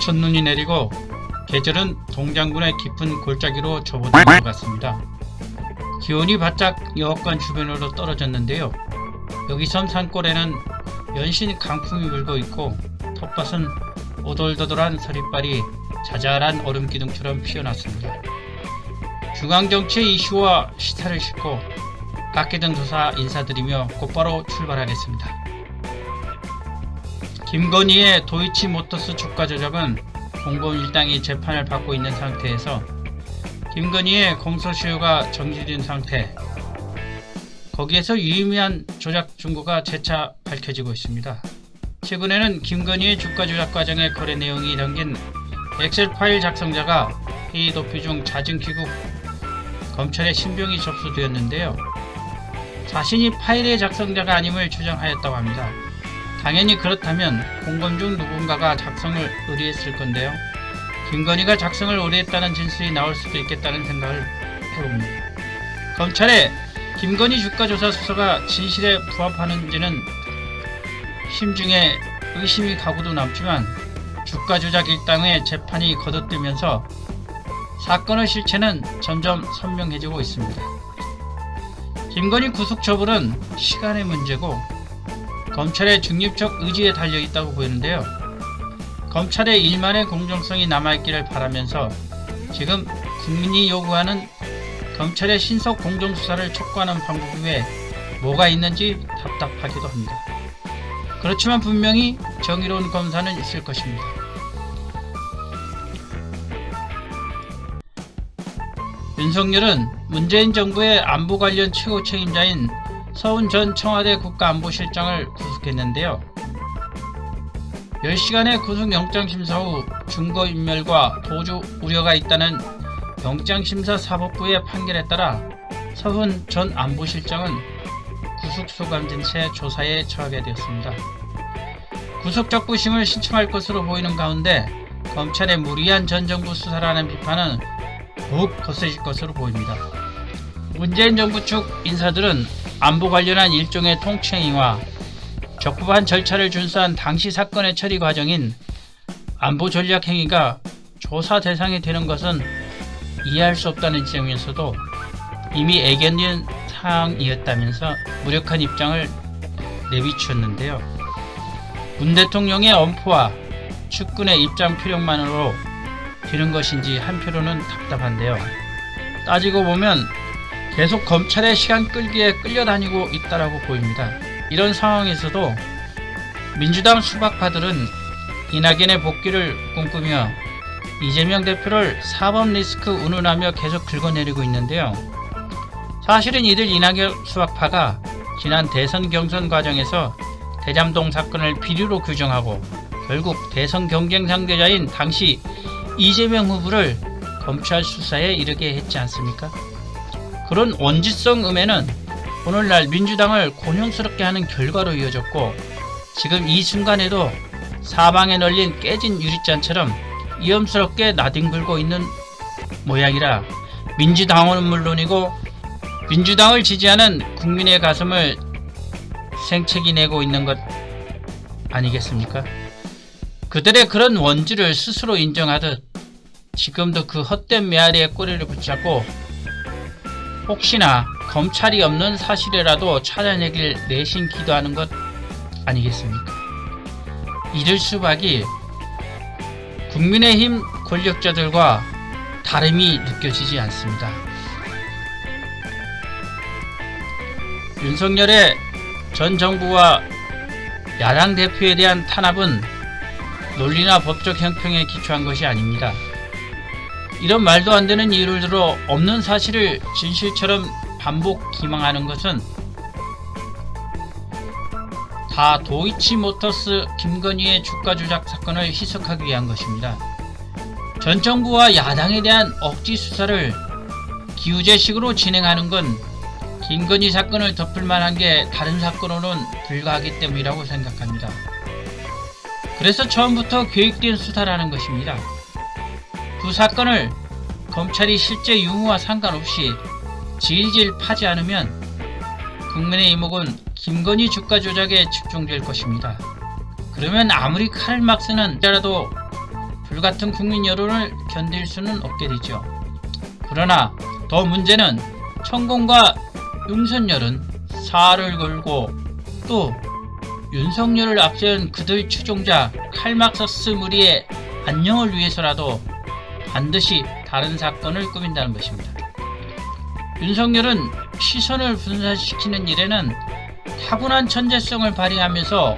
첫눈이 내리고 계절은 동장군의 깊은 골짜기로 접어든 것 같습니다. 기온이 바짝 여학관 주변으로 떨어졌는데요. 여기 섬 산골에는 연신 강풍이 불고 있고 텃밭은 오돌도돌한 서리빨이 자잘한 얼음기둥처럼 피어났습니다. 중앙정치의 이슈와 시타를 싣고 깎이던 도사 인사드리며 곧바로 출발하겠습니다. 김건희의 도이치모터스 주가 조작은 공범 일당이 재판을 받고 있는 상태에서 김건희의 공소시효가 정지된 상태, 거기에서 유의미한 조작 증거가 재차 밝혀지고 있습니다. 최근에는 김건희의 주가 조작 과정의 거래 내용이 담긴 엑셀 파일 작성자가 회의 도피 중 자진 귀국, 검찰에 신병이 접수되었는데요. 자신이 파일의 작성자가 아님을 주장하였다고 합니다. 당연히 그렇다면 공범 중 누군가가 작성을 의뢰했을 건데요. 김건희가 작성을 의뢰했다는 진술이 나올 수도 있겠다는 생각을 해봅니다. 검찰의 김건희 주가조사 수사가 진실에 부합하는지는 심중에 의심이 가고도 남지만 주가조작 일당의 재판이 거듭되면서 사건의 실체는 점점 선명해지고 있습니다. 김건희 구속 처분은 시간의 문제고 검찰의 중립적 의지에 달려있다고 보이는데요. 검찰의 일만의 공정성이 남아있기를 바라면서 지금 국민이 요구하는 검찰의 신속 공정수사를 촉구하는 방법 외에 뭐가 있는지 답답하기도 합니다. 그렇지만 분명히 정의로운 검사는 있을 것입니다. 윤석열은 문재인 정부의 안보 관련 최고 책임자인 서훈 전 청와대 국가안보실장을 구속했는데요. 10시간의 구속영장심사 후 증거인멸과 도주 우려가 있다는 영장심사사법부의 판결에 따라 서훈 전 안보실장은 구속소감진 채 조사에 처하게 되었습니다. 구속적부심을 신청할 것으로 보이는 가운데 검찰의 무리한 전 정부 수사라는 비판은 더욱 거세질 것으로 보입니다. 문재인 정부 측 인사들은 안보 관련한 일종의 통치행위와 적법한 절차를 준수한 당시 사건의 처리 과정인 안보 전략 행위가 조사 대상이 되는 것은 이해할 수 없다는 지점에서도 이미 애견된 사항이었다면서 무력한 입장을 내비추었는데요. 문 대통령의 엄포와 측근의 입장 표력만으로 되는 것인지 한편으로는 답답한데요. 따지고 보면 계속 검찰의 시간 끌기에 끌려다니고 있다라고 보입니다. 이런 상황에서도 민주당 수박파들은 이낙연의 복귀를 꿈꾸며 이재명 대표를 사법 리스크 운운하며 계속 긁어내리고 있는데요. 사실은 이들 이낙연 수박파가 지난 대선 경선 과정에서 대장동 사건을 비리로 규정하고 결국 대선 경쟁 상대자인 당시 이재명 후보를 검찰 수사에 이르게 했지 않습니까? 그런 원지성 음해는 오늘날 민주당을 곤욕스럽게 하는 결과로 이어졌고 지금 이 순간에도 사방에 널린 깨진 유리잔처럼 위험스럽게 나뒹굴고 있는 모양이라 민주당은 물론이고 민주당을 지지하는 국민의 가슴을 생채기 내고 있는 것 아니겠습니까? 그들의 그런 원지를 스스로 인정하듯 지금도 그 헛된 메아리에 꼬리를 붙잡고 혹시나 검찰이 없는 사실이라도 찾아내길 내심 기도하는 것 아니겠습니까? 이들 수박이 국민의힘 권력자들과 다름이 느껴지지 않습니다. 윤석열의 전 정부와 야당 대표에 대한 탄압은 논리나 법적 형평에 기초한 것이 아닙니다. 이런 말도 안 되는 이유를 들어 없는 사실을 진실처럼 반복 기망하는 것은 다 도이치모터스 김건희의 주가 조작 사건을 희석하기 위한 것입니다. 전 정부와 야당에 대한 억지 수사를 기우제식으로 진행하는 건 김건희 사건을 덮을 만한 게 다른 사건으로는 불가하기 때문이라고 생각합니다. 그래서 처음부터 계획된 수사라는 것입니다. 두 사건을 검찰이 실제 유무와 상관없이 질질 파지 않으면 국민의 이목은 김건희 주가 조작에 집중될 것입니다. 그러면 아무리 칼을 막 쓰는 자라도 불같은 국민 여론을 견딜 수는 없게 되죠. 그러나 더 문제는 천공과 윤석열은 사활을 걸고 또 윤석열을 앞세운 그들 추종자 칼막서스 무리의 안녕을 위해서라도 반드시 다른 사건을 꾸민다는 것입니다. 윤석열은 시선을 분산시키는 일에는 타고난 천재성을 발휘하면서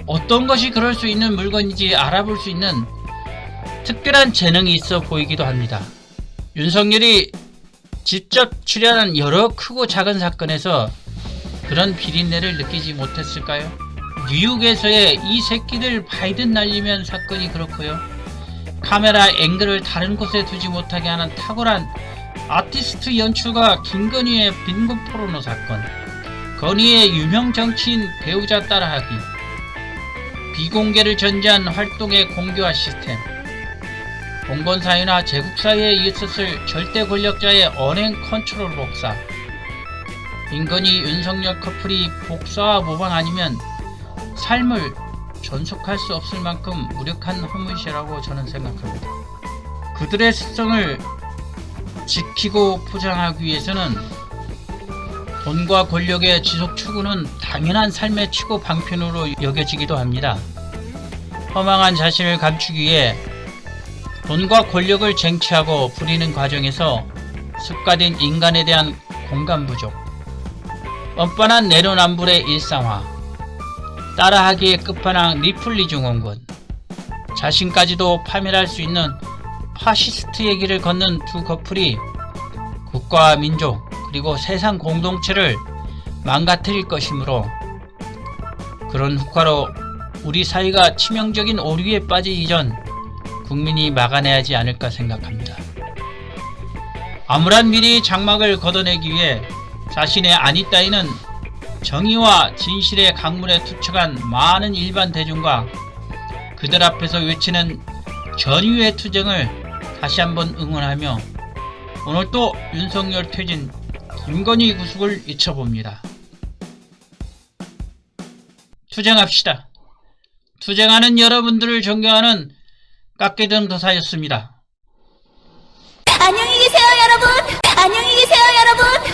어떤 것이 그럴 수 있는 물건인지 알아볼 수 있는 특별한 재능이 있어 보이기도 합니다. 윤석열이 직접 출연한 여러 크고 작은 사건에서 그런 비린내를 느끼지 못했을까요? 뉴욕에서의 이 새끼들 바이든 날리면 사건이 그렇고요. 카메라 앵글을 다른 곳에 두지 못하게 하는 탁월한 아티스트 연출가 김건희의 빈곤 포르노 사건, 건희의 유명 정치인 배우자 따라하기, 비공개를 전제한 활동의 공개화 시스템, 봉건 사회나 제국 사회에 있었을 절대 권력자의 언행 컨트롤 복사, 김건희 윤석열 커플이 복사와 모방 아니면 삶을 전속할 수 없을 만큼 무력한 허무시라고 저는 생각합니다. 그들의 습성을 지키고 포장하기 위해서는 돈과 권력의 지속 추구는 당연한 삶의 최고 방편으로 여겨지기도 합니다. 허망한 자신을 감추기 위해 돈과 권력을 쟁취하고 부리는 과정에서 습관된 인간에 대한 공감 부족, 뻔뻔한 내로남불의 일상화, 따라하기의 끝판왕 리플리 증후군, 자신까지도 파멸할 수 있는 파시스트 얘기를 걷는 두 커플이 국가와 민족 그리고 세상 공동체를 망가뜨릴 것이므로 그런 후과로 우리 사회가 치명적인 오류에 빠지기 전 국민이 막아내야 하지 않을까 생각합니다. 암울한 미래의 장막을 걷어내기 위해 자신의 안위 따위는 정의와 진실의 강물에 투척한 많은 일반 대중과 그들 앞에서 외치는 전의의 투쟁을 다시 한번 응원하며 오늘 또 윤석열 퇴진, 김건희 구속을 외쳐봅니다. 투쟁합시다. 투쟁하는 여러분들을 존경하는 깎개등 도사였습니다. 안녕히 계세요, 여러분.